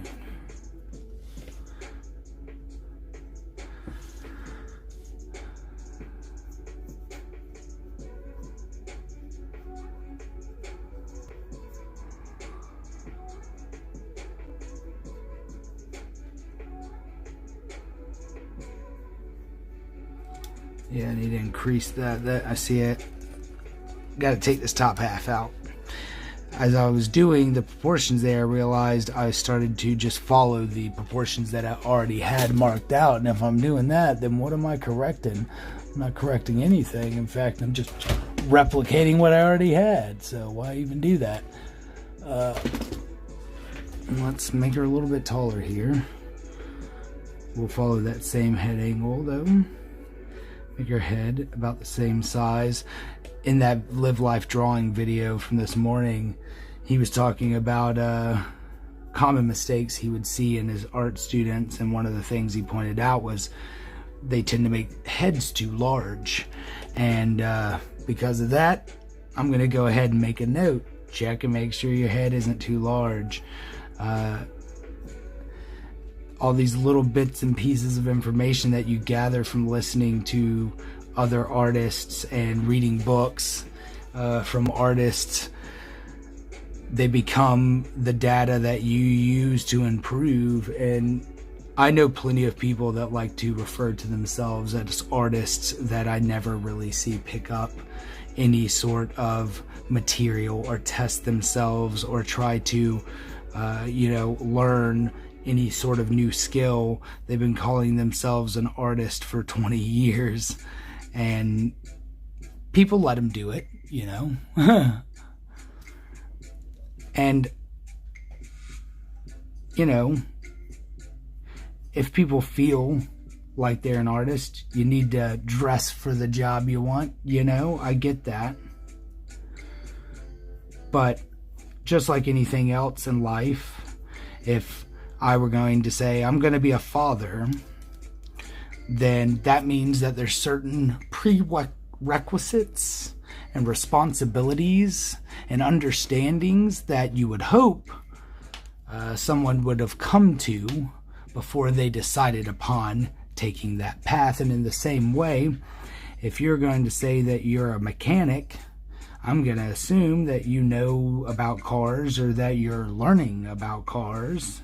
Yeah, I need to increase that. I see it. Got to take this top half out. As I was doing the proportions there, I realized I started to just follow the proportions that I already had marked out. And if I'm doing that, then what am I correcting? I'm not correcting anything. In fact, I'm just replicating what I already had. So why even do that? Let's make her a little bit taller here. We'll follow that same head angle though. Make your head about the same size. In that Live Life drawing video from this morning, he was talking about common mistakes he would see in his art students, and one of the things he pointed out was they tend to make heads too large, and because of that, I'm going to go ahead and make a note. Check and make sure your head isn't too large. All these little bits and pieces of information that you gather from listening to other artists and reading books from artists, they become the data that you use to improve. And I know plenty of people that like to refer to themselves as artists that I never really see pick up any sort of material or test themselves or try to learn any sort of new skill. They've been calling themselves an artist for 20 years, and people let them do it, and if people feel like they're an artist, you need to dress for the job you want. I get that, but just like anything else in life, if I were going to say I'm going to be a father, then that means that there's certain prerequisites and responsibilities and understandings that you would hope someone would have come to before they decided upon taking that path. And in the same way, if you're going to say that you're a mechanic, I'm going to assume that you know about cars or that you're learning about cars.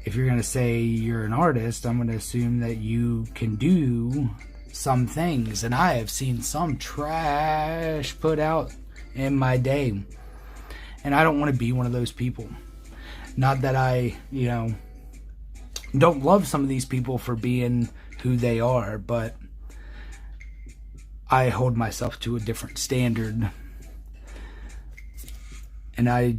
If you're going to say you're an artist, I'm going to assume that you can do some things. And I have seen some trash put out in my day. And I don't want to be one of those people. Not that I, don't love some of these people for being who they are, but I hold myself to a different standard. And I,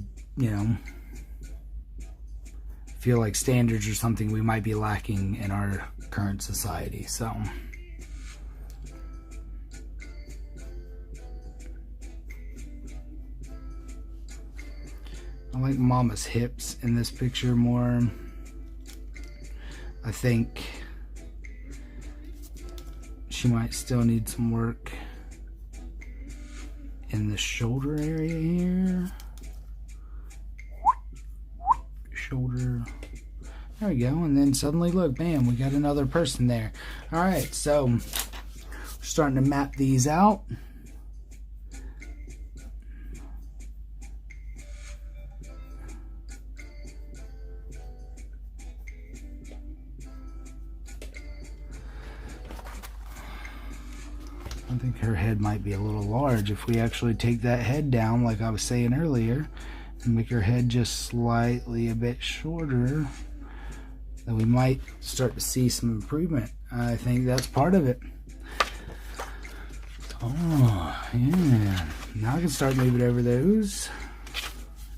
feel like standards are something we might be lacking in our current society. So I like Mama's hips in this picture more. I think she might still need some work in the shoulder area here. Shoulder. There we go. And then suddenly, look, bam, we got another person there. All right, so we're starting to map these out. I think her head might be a little large. If we actually take that head down, like I was saying earlier, and make her head just slightly a bit shorter, then we might start to see some improvement. I think that's part of it. Oh, yeah. Now I can start moving over those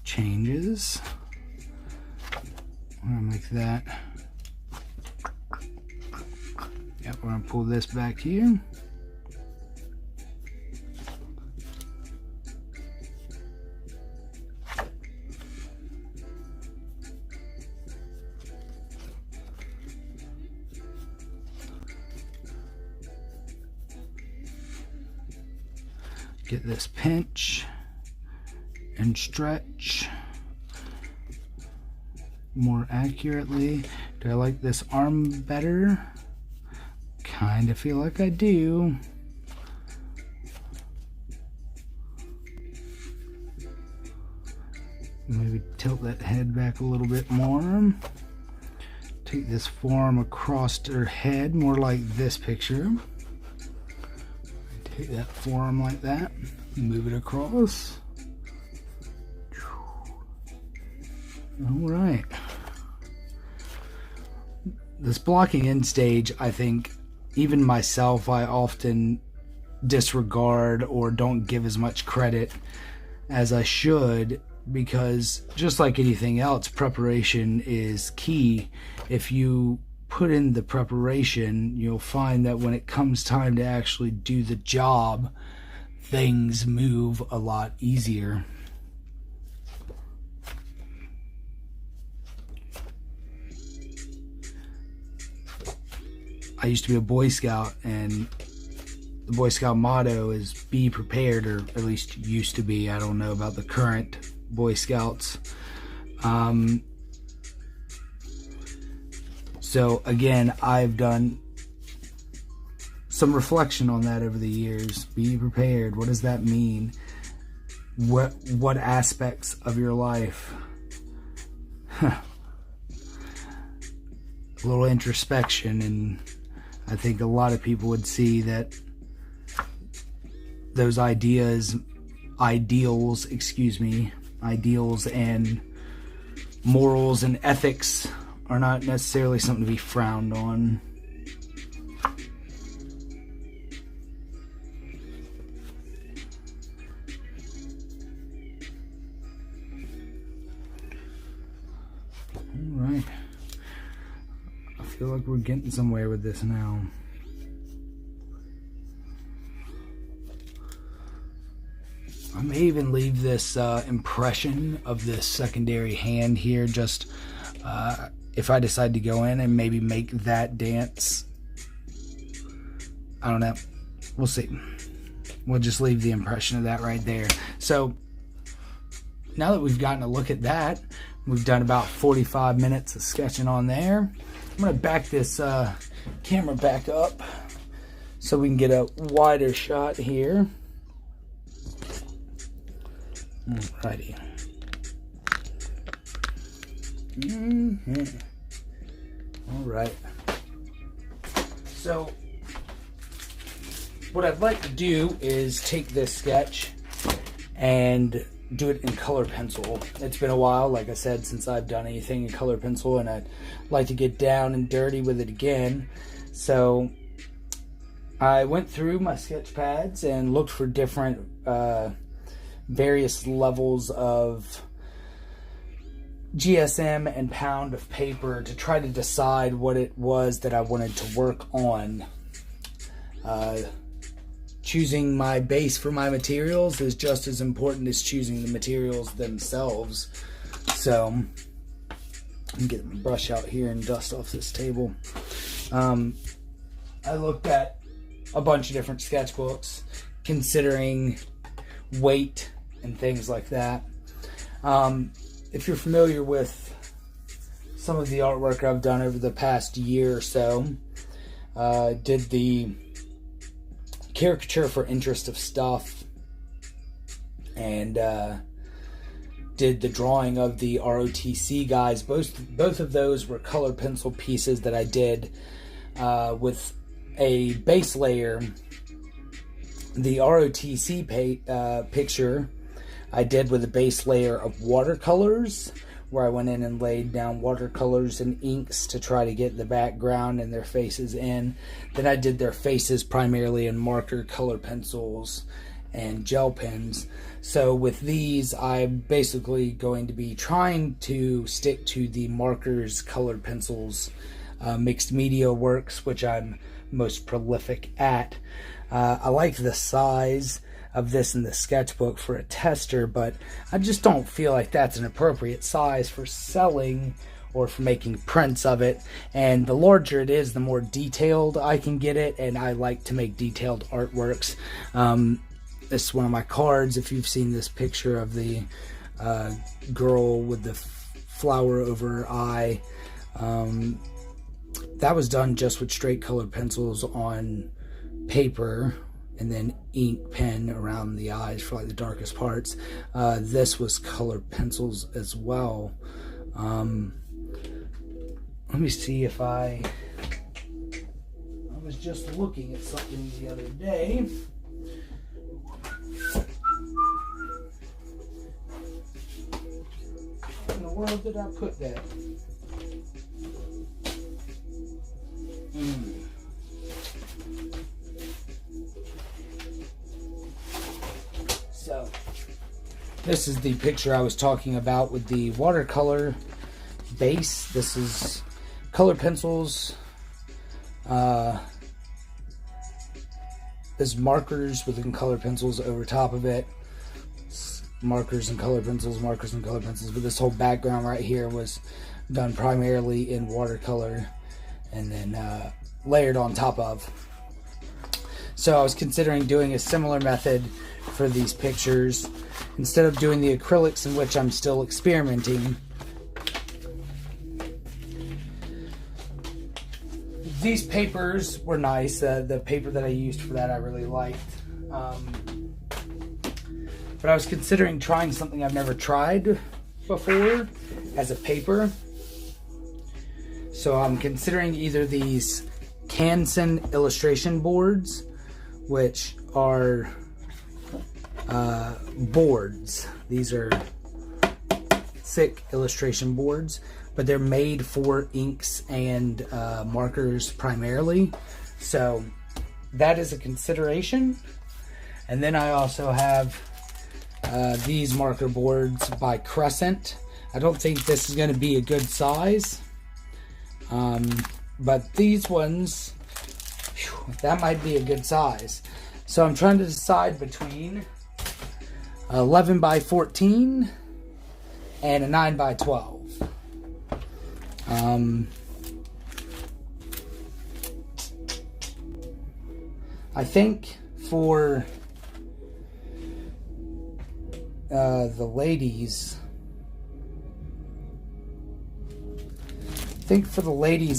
changes. I'm gonna make that. Yep, we're gonna pull this back here. Get this pinch and stretch more accurately. Do I like this arm better? Kind of feel like I do. Maybe tilt that head back a little bit more. Take this forearm across her head, more like this picture. Take that forearm like that, move it across. All right. This blocking in stage, I think, even myself, I often disregard or don't give as much credit as I should, because just like anything else, preparation is key. If you put in the preparation, you'll find that when it comes time to actually do the job, things move a lot easier. I used to be a Boy Scout, and the Boy Scout motto is be prepared, or at least used to be. I don't know about the current Boy Scouts. So again, I've done some reflection on that over the years. Be prepared. What does that mean? What aspects of your life? A little introspection, and I think a lot of people would see that those ideals and morals and ethics are not necessarily something to be frowned on. All right. I feel like we're getting somewhere with this now. I may even leave this impression of this secondary hand here, just if I decide to go in and maybe make that dance. I don't know. We'll see. We'll just leave the impression of that right there. So now that we've gotten a look at that, we've done about 45 minutes of sketching on there. I'm going to back this camera back up so we can get a wider shot here. Alrighty. Alright. So, what I'd like to do is take this sketch and do it in color pencil. It's been a while, like I said, since I've done anything in color pencil, and I'd like to get down and dirty with it again. So, I went through my sketch pads and looked for different various levels of GSM and pound of paper to try to decide what it was that I wanted to work on. Choosing my base for my materials is just as important as choosing the materials themselves. So, let me get my brush out here and dust off this table. I looked at a bunch of different sketchbooks, considering weight and things like that. If you're familiar with some of the artwork I've done over the past year or so, did the caricature for Interest of Stuff, and did the drawing of the ROTC guys. Both of those were color pencil pieces that I did with a base layer The ROTC picture I did with a base layer of watercolors, where I went in and laid down watercolors and inks to try to get the background and their faces in. Then I did their faces primarily in marker, color pencils, and gel pens. So with these, I'm basically going to be trying to stick to the markers, colored pencils, mixed media works, which I'm most prolific at. I like the size of this in the sketchbook for a tester, but I just don't feel like that's an appropriate size for selling or for making prints of it. And the larger it is, the more detailed I can get it, and I like to make detailed artworks. This is one of my cards. If you've seen this picture of the girl with the flower over her eye, that was done just with straight colored pencils on paper, and then ink pen around the eyes for like the darkest parts. This was colored pencils as well. Let me see if I was just looking at something the other day. Where in the world did I put that? So, this is the picture I was talking about with the watercolor base. This is colored pencils. There's markers with colored pencils over top of it. Markers and colored pencils, markers and colored pencils. But this whole background right here was done primarily in watercolor and then layered on top of. So I was considering doing a similar method for these pictures. Instead of doing the acrylics, in which I'm still experimenting, these papers were nice. The paper that I used for that I really liked. But I was considering trying something I've never tried before as a paper. So I'm considering either these Canson illustration boards, which are boards. These are thick illustration boards, but they're made for inks and markers primarily. So that is a consideration. And then I also have these marker boards by Crescent. I don't think this is going to be a good size. But these ones, that might be a good size. So I'm trying to decide between 11 by 14 and a 9 by 12. I think for the ladies,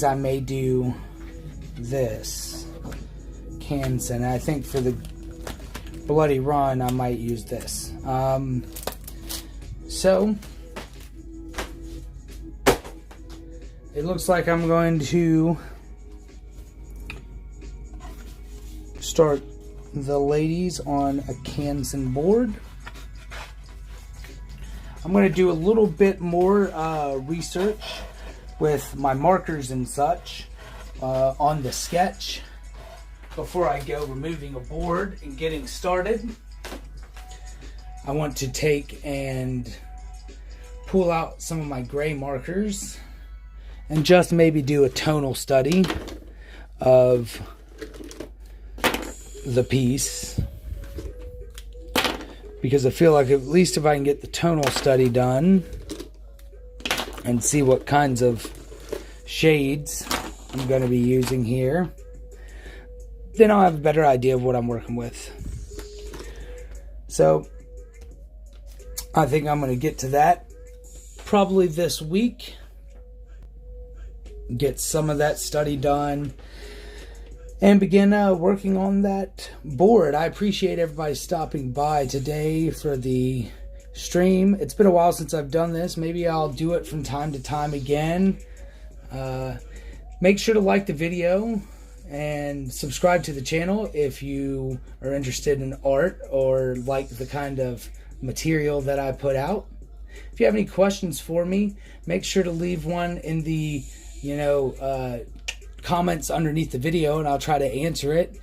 I may do this Canson. I think for the Bloody Run, I might use this. So it looks like I'm going to start the ladies on a Canson board. I'm going to do a little bit more research with my markers and such on the sketch before I go removing a board and getting started. I want to take and pull out some of my gray markers and just maybe do a tonal study of the piece, because I feel like at least if I can get the tonal study done and see what kinds of shades I'm going to be using here, then I'll have a better idea of what I'm working with. So I think I'm going to get to that probably this week, get some of that study done, and begin working on that board. I appreciate everybody stopping by today for the stream. It's been a while since I've done this. Maybe I'll do it from time to time again. Make sure to like the video, and subscribe to the channel if you are interested in art or like the kind of material that I put out. If you have any questions for me, make sure to leave one in the comments underneath the video, and I'll try to answer it.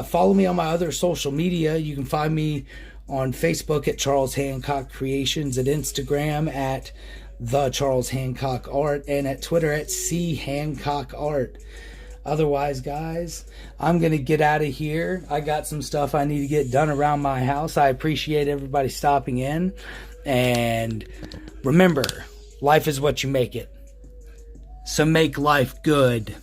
Follow me on my other social media. You can find me on Facebook at Charles Hancock Creations, at Instagram at The Charles Hancock Art, and at Twitter at C Hancock Art. Otherwise, guys, I'm going to get out of here. I got some stuff I need to get done around my house. I appreciate everybody stopping in. And remember, life is what you make it. So make life good.